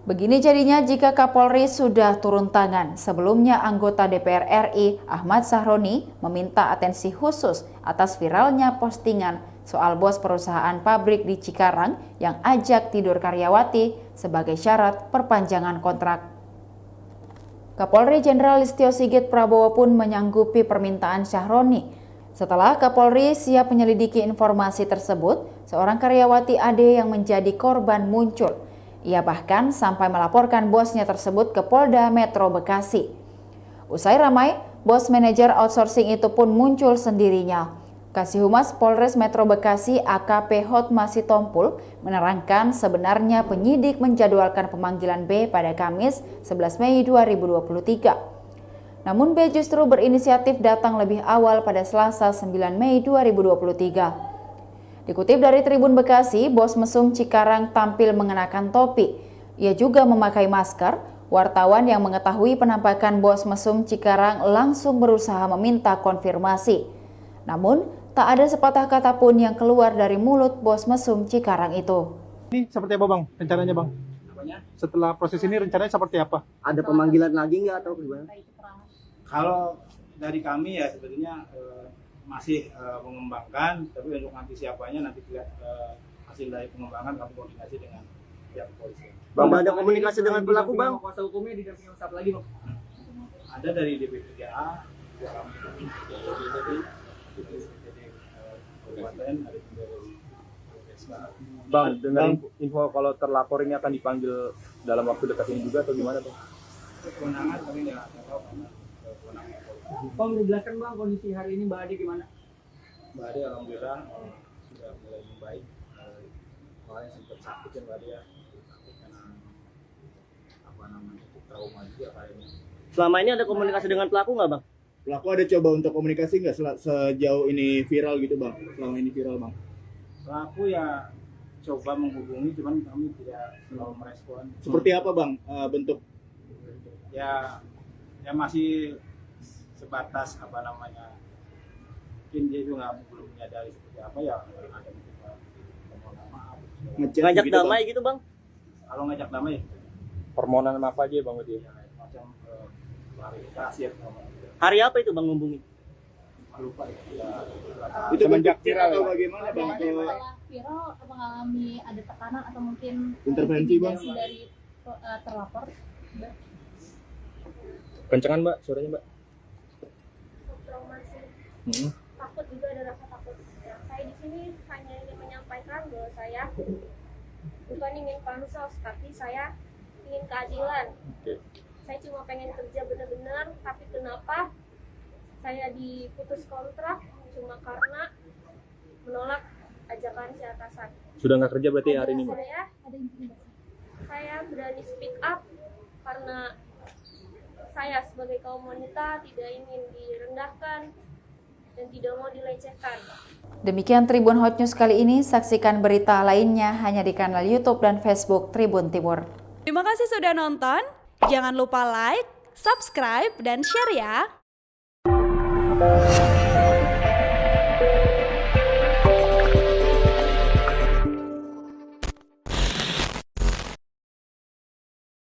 Begini jadinya jika Kapolri sudah turun tangan. Sebelumnya anggota DPR RI Ahmad Sahroni meminta atensi khusus atas viralnya postingan soal bos perusahaan pabrik di Cikarang yang ajak tidur karyawati sebagai syarat perpanjangan kontrak. Kapolri Jenderal Listio Sigit Prabowo pun menyanggupi permintaan Sahroni. Setelah Kapolri siap menyelidiki informasi tersebut, seorang karyawati AD yang menjadi korban muncul. Ia bahkan sampai melaporkan bosnya tersebut ke Polda Metro Bekasi. Usai ramai, bos manajer outsourcing itu pun muncul sendirinya. Kasih-Humas Polres Metro Bekasi AKP Hotma Sitompul menerangkan sebenarnya penyidik menjadwalkan pemanggilan B pada Kamis 11 Mei 2023. Namun B justru berinisiatif datang lebih awal pada Selasa 9 Mei 2023. Dikutip dari Tribun Bekasi, bos mesum Cikarang tampil mengenakan topi. Ia juga memakai masker. Wartawan yang mengetahui penampakan bos mesum Cikarang langsung berusaha meminta konfirmasi. Namun, tak ada sepatah kata pun yang keluar dari mulut bos mesum Cikarang itu. Ini seperti apa, Bang? Rencananya, Bang? Apanya? Setelah proses ini rencananya seperti apa? Ada pemanggilan lagi nggak atau gimana? Kalau dari kami ya sebetulnya masih mengembangkan, tapi untuk antisipasinya nanti lihat hasil dari pengembangan kami koordinasi dengan pihak kepolisian. Bang, ada komunikasi dengan pelaku, Bang? Kuasa hukumnya didampingi satu lagi, Bang. Ada dari DP3A, juga kami dari kabupaten, ada juga dari desa. Bang, dengan info kalau terlapor ini akan dipanggil dalam waktu dekat ini juga atau gimana, Bang? Kewenangan kami nggak tahu karena kewenangan polisi. Bang, dijelaskan Bang kondisi hari ini Mbak Ade gimana? Mbak Ade alhamdulillah sudah mulai membaik. Kemarin sempat sakit ya Mbak Ade ya, karena apa namanya trauma juga kayaknya. Selama ini ada komunikasi dengan pelaku nggak, Bang? Pelaku ada coba untuk komunikasi nggak sejauh ini viral gitu, Bang? Selama ini viral, Bang? Pelaku ya coba menghubungi, cuman kami tidak selalu merespon. Seperti apa, Bang, bentuk? Ya masih sebatas apa namanya, mungkin dia juga belum menyadari seperti apa ya, ada permohonan maaf. Ngajak gitu, damai Bang? gitu, Bang? Kalau ngajak damai Permohonan maaf aja, Bang, dia. ya macam klarifikasi atau Hari apa itu, Bang, ngomongin? lupa ya. Itu Semenjak bentuk viral, atau ya? bagaimana, Bang? Setelah viral mengalami ada tekanan atau mungkin Intervensi, Bang? dari terlapor. Kencengan, Mbak, suaranya, Mbak. Trauma sih. Takut juga, ada rasa takut. Ya, saya di sini hanya ingin menyampaikan bahwa saya bukan ingin pansos, tapi saya ingin keadilan. Saya cuma pengen kerja benar-benar, tapi kenapa saya diputus kontrak cuma karena menolak ajakan si atasan. Sudah nggak kerja berarti hari ini, Mbak? Saya berani speak up karena saya sebagai kaum wanita tidak ingin direndahkan dan tidak mau dilecehkan. Demikian Tribun Hot News kali ini. Saksikan berita lainnya hanya di kanal YouTube dan Facebook Tribun Timur. Terima kasih sudah nonton. Jangan lupa like, subscribe, dan share ya.